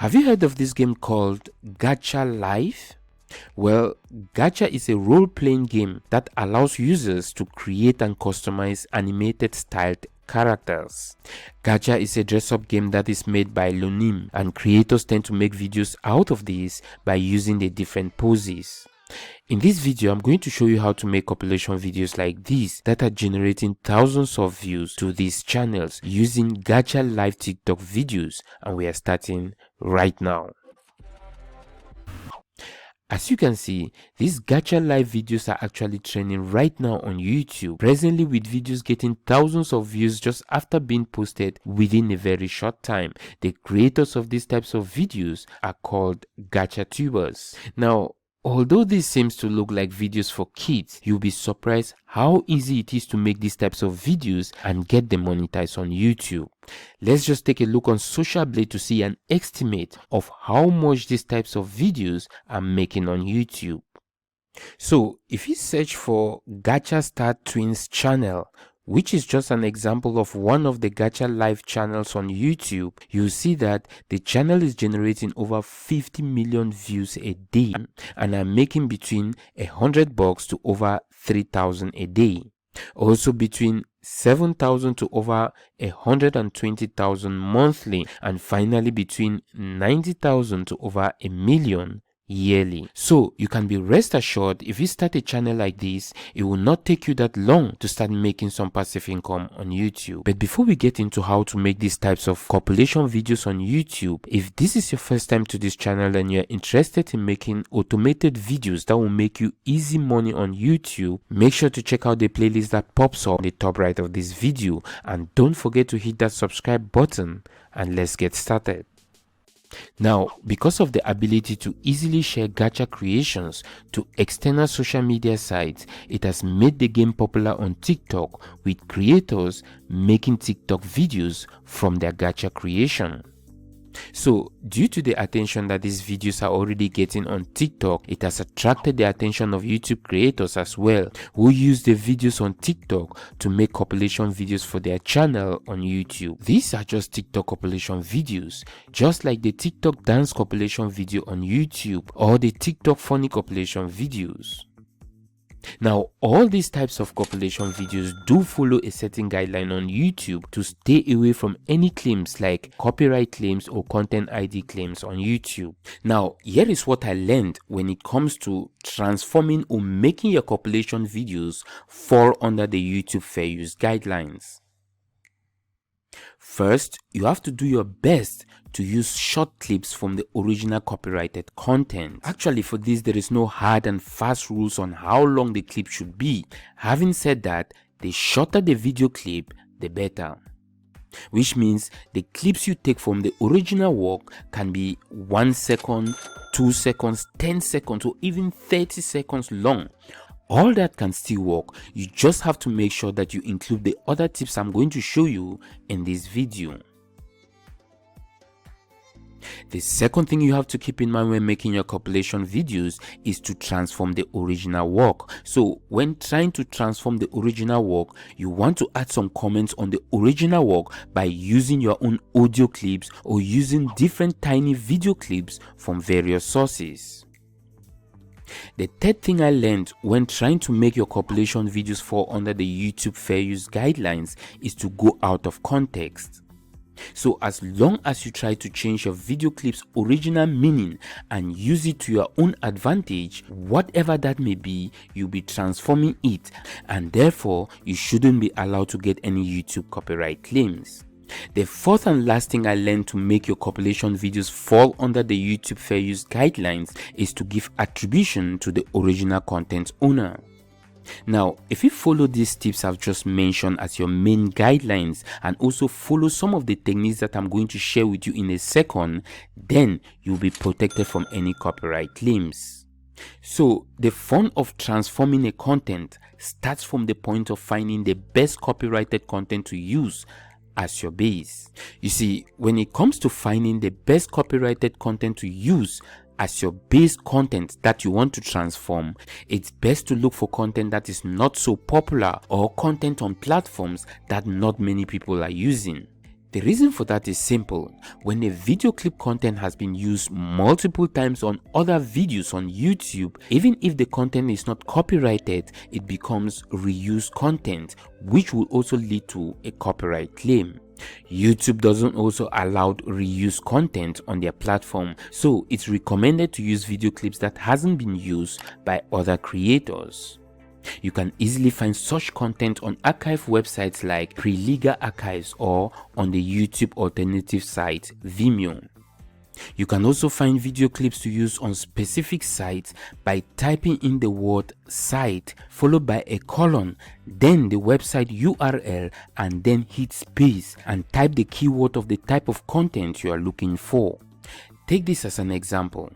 Have you heard of this game called Gacha Life? Well, Gacha is a role-playing game that allows users to create and customize animated styled characters. Gacha is a dress-up game that is made by Lunime, and creators tend to make videos out of this by using the different poses. In this video, I'm going to show you how to make compilation videos like these that are generating thousands of views to these channels using Gacha Live TikTok videos, and we are starting right now. As you can see, these Gacha Live videos are actually trending right now on YouTube, presently with videos getting thousands of views just after being posted within a very short time. The creators of these types of videos are called Gacha Tubers. Now, although this seems to look like videos for kids, you'll be surprised how easy it is to make these types of videos and get them monetized on YouTube. Let's just take a look on Social Blade to see an estimate of how much these types of videos are making on YouTube. So if you search for Gacha Star Twins channel, which is just an example of one of the Gacha Live channels on YouTube, you'll see that the channel is generating over 50 million views a day and are making between $100 to over 3,000 a day. Also between 7,000 to over 120,000 monthly, and finally between 90,000 to over a million yearly. So you can be rest assured, if you start a channel like this, it will not take you that long to start making some passive income on YouTube. But before we get into how to make these types of compilation videos on YouTube, if this is your first time to this channel and you're interested in making automated videos that will make you easy money on YouTube, make sure to check out the playlist that pops up on the top right of this video, and don't forget to hit that subscribe button, and let's get started. Now, because of the ability to easily share gacha creations to external social media sites, it has made the game popular on TikTok, with creators making TikTok videos from their gacha creation. So, due to the attention that these videos are already getting on TikTok, it has attracted the attention of YouTube creators as well, who use the videos on TikTok to make compilation videos for their channel on YouTube. These are just TikTok compilation videos, just like the TikTok dance compilation video on YouTube or the TikTok funny compilation videos. Now, all these types of compilation videos do follow a certain guideline on YouTube to stay away from any claims like copyright claims or content ID claims on YouTube. Now, here is what I learned when it comes to transforming or making your compilation videos fall under the YouTube Fair Use guidelines. First, you have to do your best to use short clips from the original copyrighted content. Actually, for this, there is no hard and fast rules on how long the clip should be. Having said that, the shorter the video clip, the better. Which means the clips you take from the original work can be 1 second, 2 seconds, 10 seconds, or even 30 seconds long. All that can still work. You just have to make sure that you include the other tips I'm going to show you in this video. The second thing you have to keep in mind when making your compilation videos is to transform the original work. So when trying to transform the original work, you want to add some comments on the original work by using your own audio clips or using different tiny video clips from various sources. The third thing I learned when trying to make your compilation videos fall under the YouTube Fair Use guidelines is to go out of context. So as long as you try to change your video clip's original meaning and use it to your own advantage, whatever that may be, you'll be transforming it, and therefore you shouldn't be allowed to get any YouTube copyright claims. The fourth and last thing I learned to make your compilation videos fall under the YouTube Fair Use guidelines is to give attribution to the original content owner. Now, if you follow these tips I've just mentioned as your main guidelines and also follow some of the techniques that I'm going to share with you in a second, then you'll be protected from any copyright claims. So, the fun of transforming a content starts from the point of finding the best copyrighted content to use as your base. You see, when it comes to finding the best copyrighted content to use as your base content that you want to transform, it's best to look for content that is not so popular or content on platforms that not many people are using. The reason for that is simple. When a video clip content has been used multiple times on other videos on YouTube, even if the content is not copyrighted, it becomes reused content, which will also lead to a copyright claim. YouTube doesn't also allow reused content on their platform, so it's recommended to use video clips that hasn't been used by other creators. You can easily find such content on archive websites like Pre-Legal Archives or on the YouTube alternative site Vimeo. You can also find video clips to use on specific sites by typing in the word site followed by a colon, then the website URL, and then hit space and type the keyword of the type of content you are looking for. Take this as an example.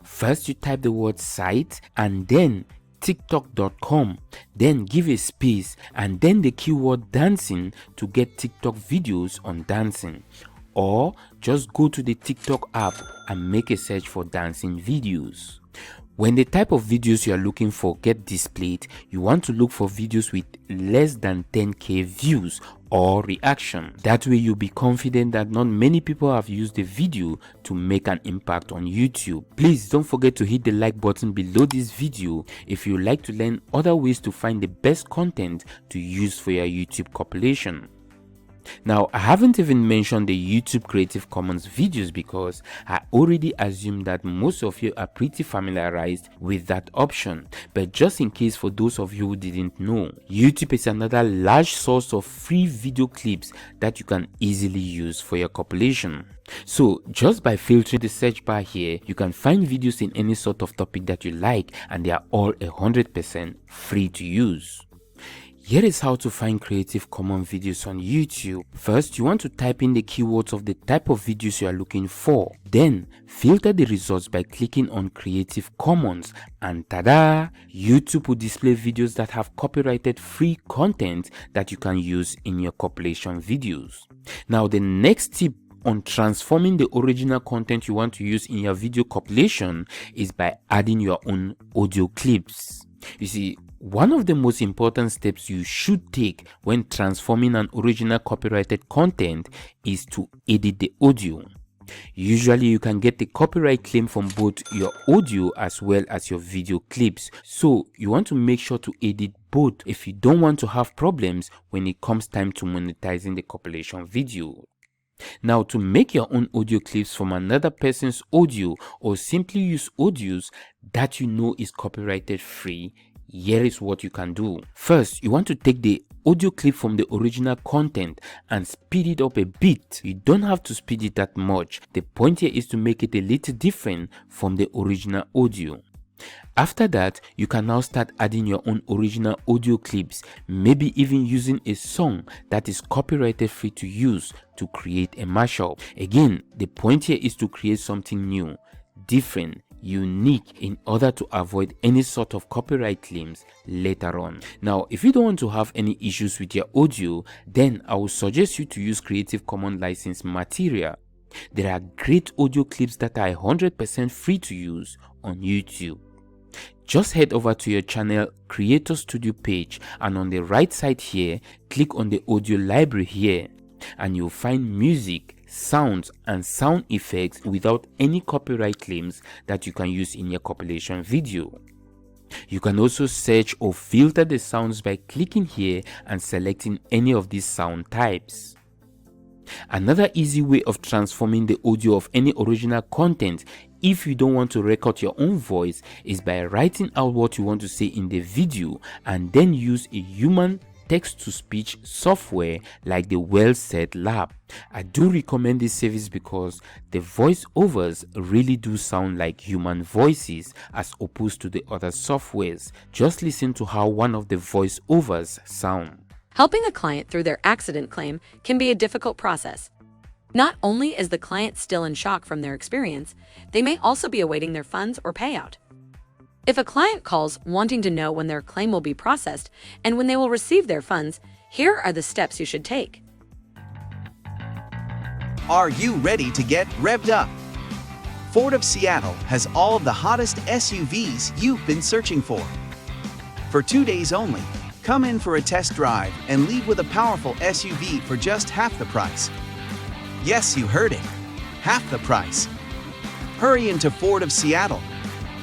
First you type the word site and then tiktok.com, then give a space and then the keyword dancing to get TikTok videos on dancing. Or just go to the TikTok app and make a search for dancing videos. When the type of videos you are looking for get displayed, you want to look for videos with less than 10k views or reaction. That way you'll be confident that not many people have used the video to make an impact on YouTube. Please don't forget to hit the like button below this video if you like to learn other ways to find the best content to use for your YouTube compilation. Now, I haven't even mentioned the YouTube Creative Commons videos because I already assume that most of you are pretty familiarized with that option. But just in case for those of you who didn't know, YouTube is another large source of free video clips that you can easily use for your compilation. So just by filtering the search bar here, you can find videos in any sort of topic that you like, and they are all 100% free to use. Here is how to find Creative Commons videos on YouTube. First, you want to type in the keywords of the type of videos you are looking for. Then, filter the results by clicking on Creative Commons, and tada! YouTube will display videos that have copyrighted free content that you can use in your compilation videos. Now, the next tip on transforming the original content you want to use in your video compilation is by adding your own audio clips. You see, one of the most important steps you should take when transforming an original copyrighted content is to edit the audio. Usually you can get the copyright claim from both your audio as well as your video clips, so you want to make sure to edit both if you don't want to have problems when it comes time to monetizing the compilation video. Now, to make your own audio clips from another person's audio or simply use audios that you know is copyrighted free, here is what you can do. First, you want to take the audio clip from the original content and speed it up a bit. You don't have to speed it that much. The point here is to make it a little different from the original audio. After that, you can now start adding your own original audio clips, maybe even using a song that is copyrighted free to use to create a mashup. Again, the point here is to create something new, different, unique in order to avoid any sort of copyright claims later on. Now, if you don't want to have any issues with your audio, then I would suggest you to use Creative Commons licensed material. There are great audio clips that are 100% free to use on YouTube. Just head over to your channel Creator Studio page, and on the right side here, click on the audio library here, and you'll find music, sounds, and sound effects without any copyright claims that you can use in your compilation video. You can also search or filter the sounds by clicking here and selecting any of these sound types. Another easy way of transforming the audio of any original content, if you don't want to record your own voice, is by writing out what you want to say in the video and then use a human text-to-speech software like the Well Said Lab. I do recommend this service because the voiceovers really do sound like human voices as opposed to the other softwares. Just listen to how one of the voiceovers sound. Helping a client through their accident claim can be a difficult process. Not only is the client still in shock from their experience, they may also be awaiting their funds or payout. If a client calls wanting to know when their claim will be processed and when they will receive their funds, here are the steps you should take. Are you ready to get revved up? Ford of Seattle has all of the hottest SUVs you've been searching for. For 2 days only, come in for a test drive and leave with a powerful SUV for just half the price. Yes, you heard it. Half the price. Hurry into Ford of Seattle,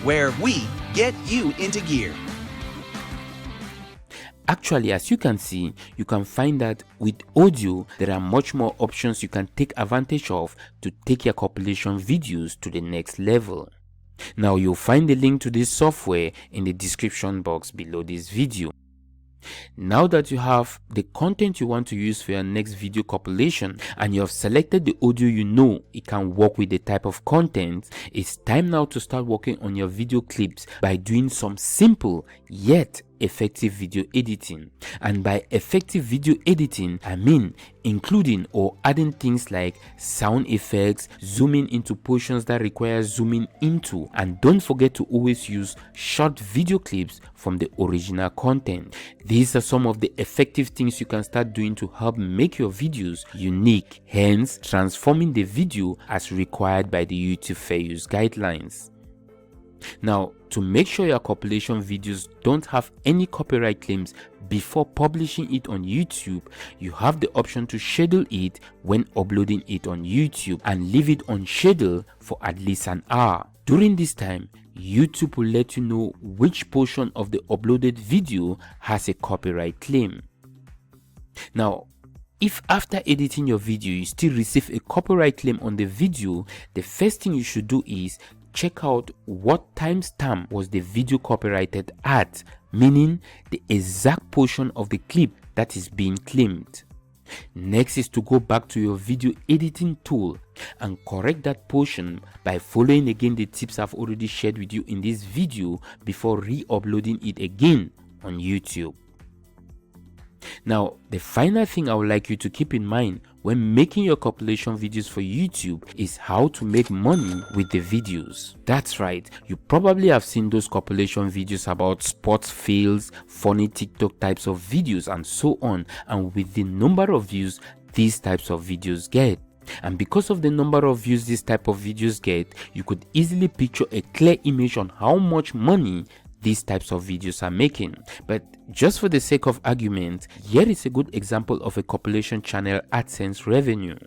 where we get you into gear. Actually, as you can see, you can find that with audio, there are much more options you can take advantage of to take your compilation videos to the next level. Now, you'll find the link to this software in the description box below this video. Now that you have the content you want to use for your next video compilation and you have selected the audio you know it can work with the type of content, it's time now to start working on your video clips by doing some simple yet effective video editing. And by effective video editing, I mean including or adding things like sound effects, zooming into portions that require zooming into, and don't forget to always use short video clips from the original content. These are some of the effective things you can start doing to help make your videos unique, hence transforming the video as required by the YouTube Fair Use guidelines. Now, to make sure your compilation videos don't have any copyright claims before publishing it on YouTube, you have the option to schedule it when uploading it on YouTube and leave it on schedule for at least an hour. During this time, YouTube will let you know which portion of the uploaded video has a copyright claim. Now, if after editing your video you still receive a copyright claim on the video, the first thing you should do is check out what timestamp was the video copyrighted at, meaning the exact portion of the clip that is being claimed. Next is to go back to your video editing tool and correct that portion by following again the tips I've already shared with you in this video before re-uploading it again on YouTube. Now, the final thing I would like you to keep in mind when making your compilation videos for YouTube is how to make money with the videos. That's right, you probably have seen those compilation videos about sports fails, funny TikTok types of videos and so on, and with the number of views these types of videos get. And because of the number of views this type of videos get, you could easily picture a clear image on how much money these types of videos are making. But just for the sake of argument, here is a good example of a compilation channel AdSense revenue.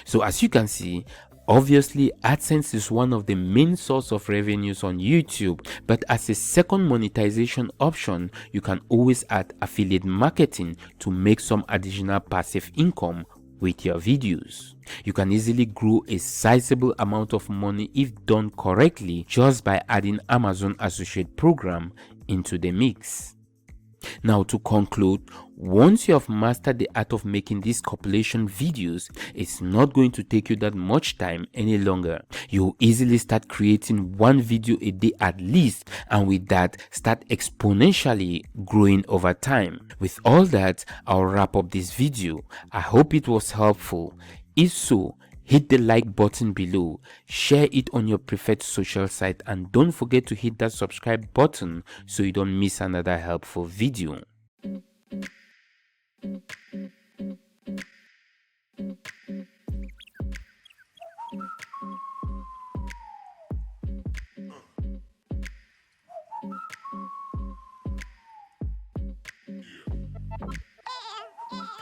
So as you can see, obviously AdSense is one of the main source of revenues on YouTube, but as a second monetization option, you can always add affiliate marketing to make some additional passive income with your videos. You can easily grow a sizable amount of money if done correctly just by adding Amazon Associate Program into the mix. Now, to conclude, once you have mastered the art of making these compilation videos, it's not going to take you that much time any longer. You'll easily start creating one video a day at least, and with that, start exponentially growing over time. With all that, I'll wrap up this video. I hope it was helpful. If so, hit the like button below, share it on your preferred social site, and don't forget to hit that subscribe button so you don't miss another helpful video.